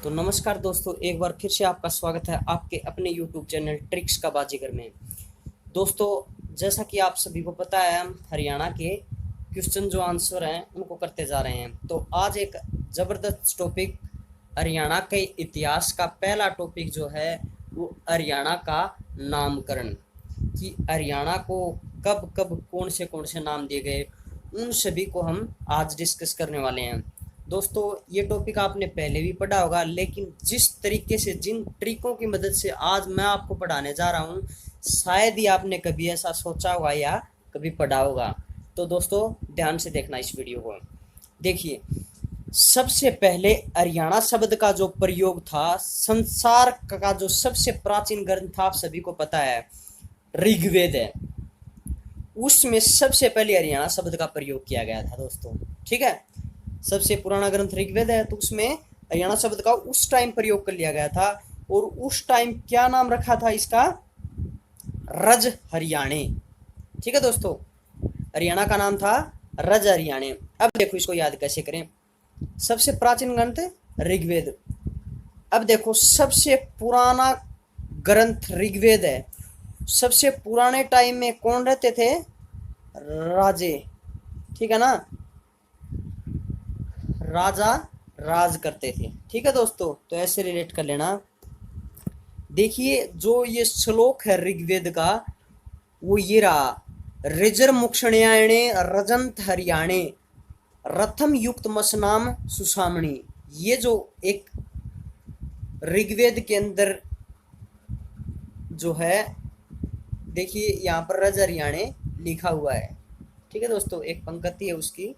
तो नमस्कार दोस्तों, एक बार फिर से आपका स्वागत है आपके अपने यूट्यूब चैनल ट्रिक्स का बाजीगर में। दोस्तों, जैसा कि आप सभी को पता है, हम हरियाणा के क्वेश्चन जो आंसर हैं उनको करते जा रहे हैं। तो आज एक ज़बरदस्त टॉपिक, हरियाणा के इतिहास का पहला टॉपिक जो है वो हरियाणा का नामकरण, कि हरियाणा को कब कब कौन से नाम दिए गए, उन सभी को हम आज डिस्कस करने वाले हैं। दोस्तों, ये टॉपिक आपने पहले भी पढ़ा होगा, लेकिन जिस तरीके से, जिन ट्रिकों की मदद से आज मैं आपको पढ़ाने जा रहा हूँ, शायद ही आपने कभी ऐसा सोचा होगा या कभी पढ़ा होगा। तो दोस्तों, ध्यान से देखना इस वीडियो को। देखिए, सबसे पहले हरियाणा शब्द का जो प्रयोग था, संसार का जो सबसे प्राचीन ग्रंथ था, आप सभी को पता है, ऋग्वेद है। उसमें सबसे पहले हरियाणा शब्द का प्रयोग किया गया था दोस्तों। ठीक है, सबसे पुराना ग्रंथ ऋग्वेद है, तो उसमें हरियाणा शब्द का उस टाइम प्रयोग कर लिया गया था। और उस टाइम क्या नाम रखा था इसका? रज हरियाणे। ठीक है दोस्तों, हरियाणा का नाम था रज हरियाणे। अब देखो इसको याद कैसे करें। सबसे प्राचीन ग्रंथ ऋग्वेद। अब देखो, सबसे पुराना ग्रंथ ऋग्वेद है। सबसे पुराने टाइम में कौन रहते थे? राजे। ठीक है ना, राजा राज करते थे। ठीक है दोस्तों, तो ऐसे रिलेट कर लेना। देखिए, जो ये श्लोक है ऋग्वेद का, वो ये रहा, ऋजर मुक्षण्याणे रजंत हरियाणे रथम युक्त मसनाम सुसामणी। ये जो एक ऋग्वेद के अंदर जो है, देखिए यहाँ पर रज हरियाणे लिखा हुआ है। ठीक है दोस्तों, एक पंक्ति है उसकी,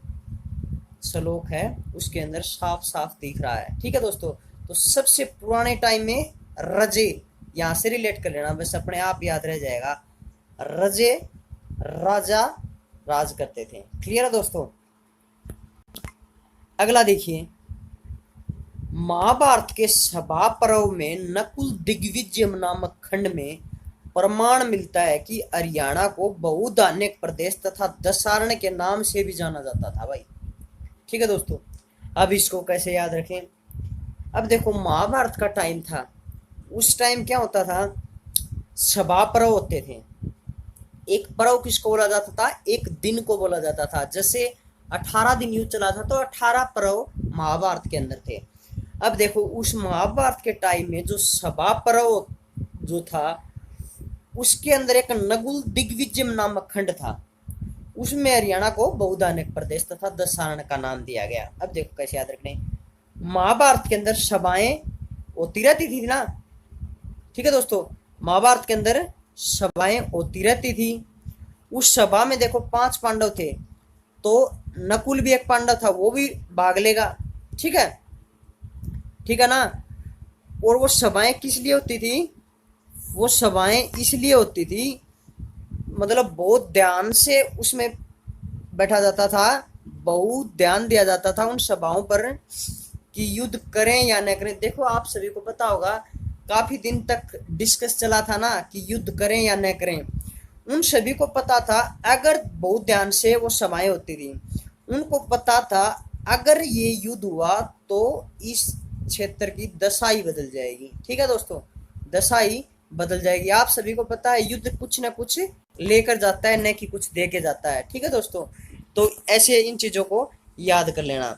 श्लोक है, उसके अंदर साफ साफ दिख रहा है। ठीक है दोस्तों, तो सबसे पुराने टाइम में रजे, यहां से रिलेट कर लेना, बस अपने आप याद रह जाएगा। रजे राजा राज करते थे। क्लियर है दोस्तों? अगला देखिए, महाभारत के सभा पर्व में नकुल दिग्विजय नामक खंड में प्रमाण मिलता है कि हरियाणा को बहुधान्यक प्रदेश तथा दशारण के नाम से भी जाना जाता था भाई। ठीक है दोस्तों, अब इसको कैसे याद रखें? अब देखो, महाभारत का टाइम था, उस टाइम क्या होता था, सभा पर्व होते थे। एक पर्व किसको बोला जाता था? एक दिन को बोला जाता था। जैसे 18 दिन युद्ध चला था, तो 18 पर्व महाभारत के अंदर थे। अब देखो, उस महाभारत के टाइम में जो सभा पर्व जो था, उसके अंदर एक नकुल दिग्विजय नामक खंड था। उसमें हरियाणा को बहुधान्यक प्रदेश तथा दशारण का नाम दिया गया। अब देखो कैसे याद रखने, महाभारत के अंदर सभाएं होती रहती थी ना। ठीक है दोस्तों, महाभारत के अंदर सभाएं होती रहती थी। उस सभा में देखो 5 पांडव थे, तो नकुल भी एक पांडव था, वो भी भाग लेगा। ठीक है, ठीक है ना। और वो सभाएं किस लिए होती थी? वो सभाएं इसलिए होती थी, मतलब बहुत ध्यान से उसमें बैठा जाता था, बहुत ध्यान दिया जाता था उन सभाओं पर कि युद्ध करें या न करें। देखो, आप सभी को पता होगा, काफी दिन तक डिस्कस चला था ना कि युद्ध करें या न करें। उन सभी को पता था, अगर बहुत ध्यान से वो सभाएं होती थी, उनको पता था अगर ये युद्ध हुआ तो इस क्षेत्र की दशा ही बदल जाएगी। ठीक है दोस्तों, दशा ही बदल जाएगी। आप सभी को पता है, युद्ध कुछ ना कुछ लेकर जाता है, न कि कुछ दे के जाता है। ठीक है दोस्तों, तो ऐसे इन चीजों को याद कर लेना।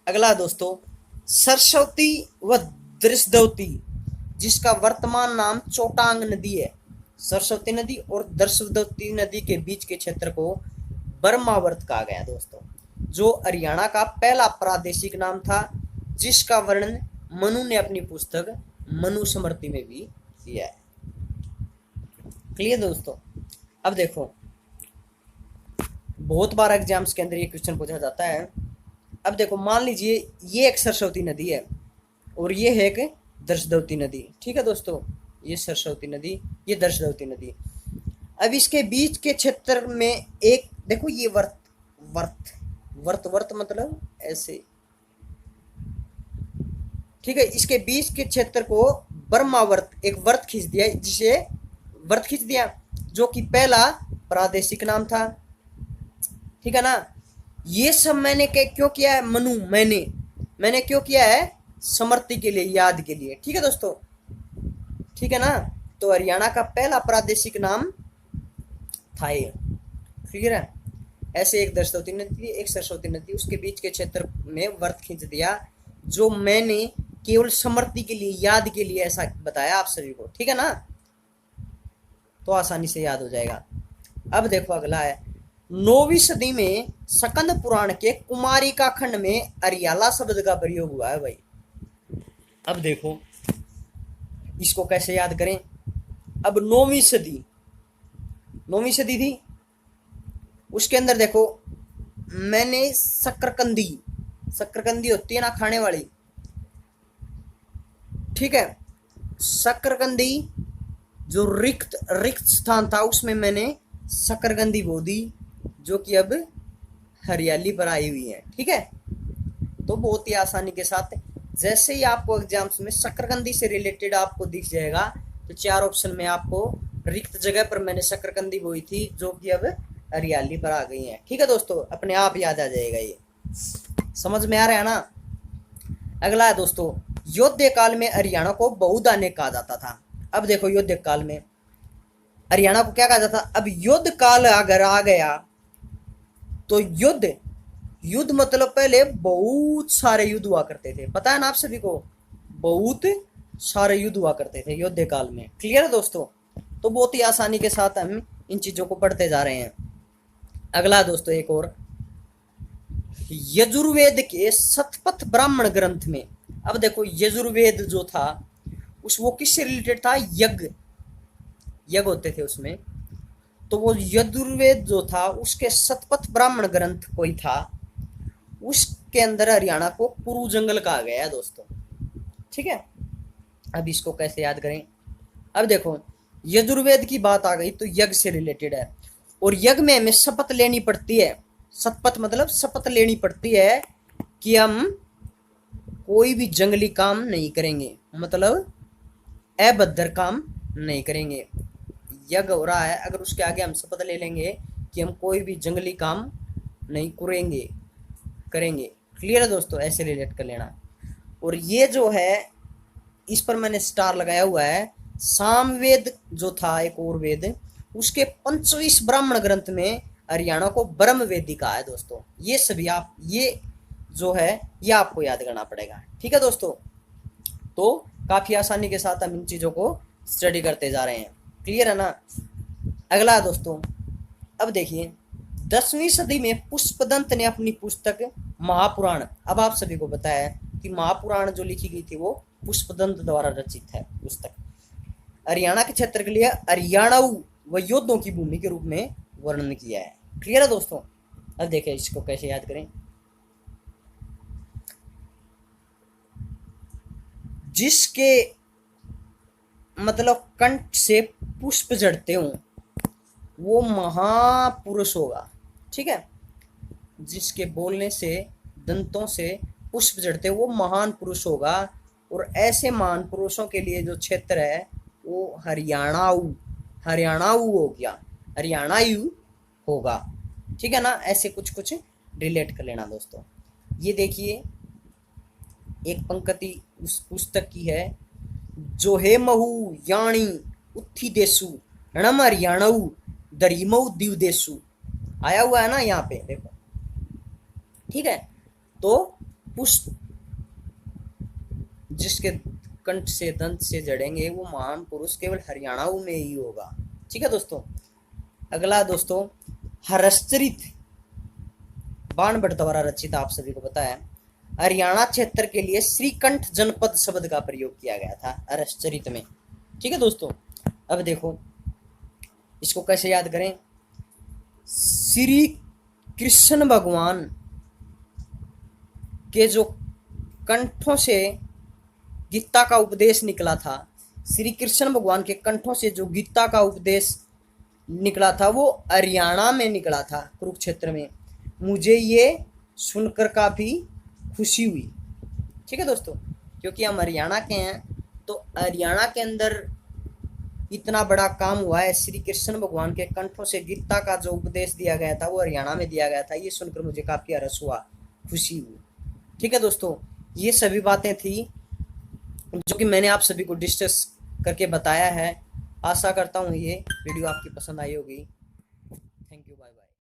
अगला दोस्तों, सरस्वती व दृशदवती, जिसका वर्तमान नाम चोटांग नदी है। सरस्वती नदी और दृशदवती नदी के बीच के क्षेत्र को बर्मावर्त कहा गया दोस्तों, जो हरियाणा का पहला प्रादेशिक नाम था, जिसका वर्णन मनु ने अपनी पुस्तक मनुस्मृति में भी किया है। क्लियर दोस्तों? अब देखो, बहुत बार एग्जाम्स के अंदर ये क्वेश्चन पूछा जाता है। अब देखो, मान लीजिए ये एक सरस्वती नदी है और ये है एक दर्शदवती नदी। ठीक है दोस्तों, ये सरस्वती नदी, ये दर्शदवती नदी। अब इसके बीच के क्षेत्र में एक, देखो ये वर्त वर्त वर्त वर्त मतलब ऐसे। ठीक है, इसके बीच के क्षेत्र को बर्मावर्त, एक वर्त खींच दिया, जिसे वर्त खींच दिया, जो कि पहला प्रादेशिक नाम था। ठीक है ना। ये सब मैंने क्यों किया है? मैंने मैंने क्यों किया है? स्मृति के लिए, याद के लिए। ठीक है दोस्तों, ठीक है ना। तो हरियाणा का पहला प्रादेशिक नाम था ये। क्लियर है। ऐसे एक दर्शवती नदी, एक सरस्वती नदी, उसके बीच के क्षेत्र में वर्त खींच दिया, जो मैंने केवल स्मृति के लिए, याद के लिए ऐसा बताया आप सभी को। ठीक है ना, तो आसानी से याद हो जाएगा। अब देखो अगला है, 9वीं सदी में स्कंद पुराण के कुमारिका खंड में अरियाला शब्द का प्रयोग हुआ है भाई। अब देखो इसको कैसे याद करें। अब 9वीं सदी, 9वीं सदी थी, उसके अंदर देखो मैंने शकरकंदी, शकरकंदी होती है ना खाने वाली, ठीक है, शकरकंदी जो रिक्त रिक्त स्थान था उसमें मैंने शकरकंदी बो दी, जो कि अब हरियाली पर आई हुई है। ठीक है, तो बहुत ही आसानी के साथ, जैसे ही आपको एग्जाम्स में शकरकंदी से रिलेटेड आपको दिख जाएगा, तो 4 ऑप्शन में आपको रिक्त जगह पर मैंने शकरकंदी बोई थी, जो कि अब हरियाली पर आ गई है। ठीक है दोस्तों, अपने आप याद आ जाएगा, ये समझ में आ रहा है ना। अगला है दोस्तों, युद्ध काल में हरियाणा को बहुधान्य कहा जाता था। अब देखो युद्ध काल में हरियाणा को क्या कहा जाता, अब युद्ध काल अगर आ गया तो युद्ध, युद्ध मतलब पहले बहुत सारे युद्ध हुआ करते थे, पता है ना आप सभी को, बहुत सारे युद्ध हुआ करते थे युद्ध काल में। क्लियर है दोस्तों, तो बहुत ही आसानी के साथ हम इन चीजों को पढ़ते जा रहे हैं। अगला दोस्तों एक और, यजुर्वेद के शतपथ ब्राह्मण ग्रंथ में, अब देखो यजुर्वेद जो था उस वो किससे रिलेटेड था, यज्ञ, यज्ञ होते थे उसमें, तो वो यजुर्वेद जो था उसके शतपथ ब्राह्मण ग्रंथ कोई था, उसके अंदर हरियाणा को कुरु जंगल कहा गया है दोस्तों। ठीक है, अब इसको कैसे याद करें। अब देखो यजुर्वेद की बात आ गई तो यज्ञ से रिलेटेड है, और यज्ञ में हमें शपथ लेनी पड़ती है, शपथ मतलब शपथ लेनी पड़ती है कि हम कोई भी जंगली काम नहीं करेंगे, मतलब अभद्र काम नहीं करेंगे। यज्ञ हो रहा है, अगर उसके आगे हम शपथ ले लेंगे कि हम कोई भी जंगली काम नहीं करेंगे। क्लियर है दोस्तों, ऐसे रिलेट कर लेना। और ये जो है इस पर मैंने स्टार लगाया हुआ है, सामवेद जो था एक और वेद, उसके 25 ब्राह्मण ग्रंथ में हरियाणा को ब्रह्मवेदी कहा है दोस्तों। ये सभी आप, ये जो है ये आपको याद करना पड़ेगा। ठीक है दोस्तों, तो काफी आसानी के साथ हम इन चीजों को स्टडी करते जा रहे हैं। क्लियर है ना। अगला दोस्तों, अब देखिए 10वीं सदी में पुष्पदंत ने अपनी पुस्तक महापुराण, अब आप सभी को पता है कि महापुराण जो लिखी गई थी वो पुष्पदंत द्वारा रचित है पुस्तक, हरियाणा के क्षेत्र के लिए हरियाणाऊ व योद्धों की भूमि के रूप में वर्णन किया है। क्लियर है दोस्तों। अब देखिए इसको कैसे याद करें। जिसके मतलब कंठ से पुष्प झड़ते हों वो महापुरुष होगा। ठीक है, जिसके बोलने से, दंतों से पुष्प झड़ते वो महान पुरुष होगा, और ऐसे महान पुरुषों के लिए जो क्षेत्र है वो हरियाणाऊ हो गया, हरियाणायू होगा। ठीक है ना, ऐसे कुछ कुछ रिलेट कर लेना दोस्तों। ये देखिए एक पंक्ति उस पुस्तक की है, जो हे महू याणी उत्थी देसु रणम हरियाणाऊ दरीमऊ दीव देसु, आया हुआ है ना यहाँ पे देखो। ठीक है, तो पुष्प जिसके कंठ से, दंत से जड़ेंगे वो महान पुरुष केवल हरियाणाऊ में ही होगा। ठीक है दोस्तों। अगला दोस्तों, हरश्चरित बाणभट्ट द्वारा रचित, आप सभी को पता है, हरियाणा क्षेत्र के लिए श्रीकंठ जनपद शब्द का प्रयोग किया गया था हरश्चरित में। ठीक है दोस्तों। अब देखो इसको कैसे याद करें। श्री कृष्ण भगवान के जो कंठों से गीता का उपदेश निकला था, श्री कृष्ण भगवान के कंठों से जो गीता का उपदेश निकला था वो हरियाणा में निकला था, कुरुक्षेत्र में। मुझे ये सुनकर काफी खुशी हुई। ठीक है दोस्तों, क्योंकि हम हरियाणा के हैं, तो हरियाणा के अंदर इतना बड़ा काम हुआ है, श्री कृष्ण भगवान के कंठों से गीता का जो उपदेश दिया गया था वो हरियाणा में दिया गया था, ये सुनकर मुझे काफी हर्ष हुआ, खुशी हुई। ठीक है दोस्तों, ये सभी बातें थी जो कि मैंने आप सभी को डिस्कस करके बताया है। आशा करता हूँ ये वीडियो आपकी पसंद आई होगी। Thank you, bye bye.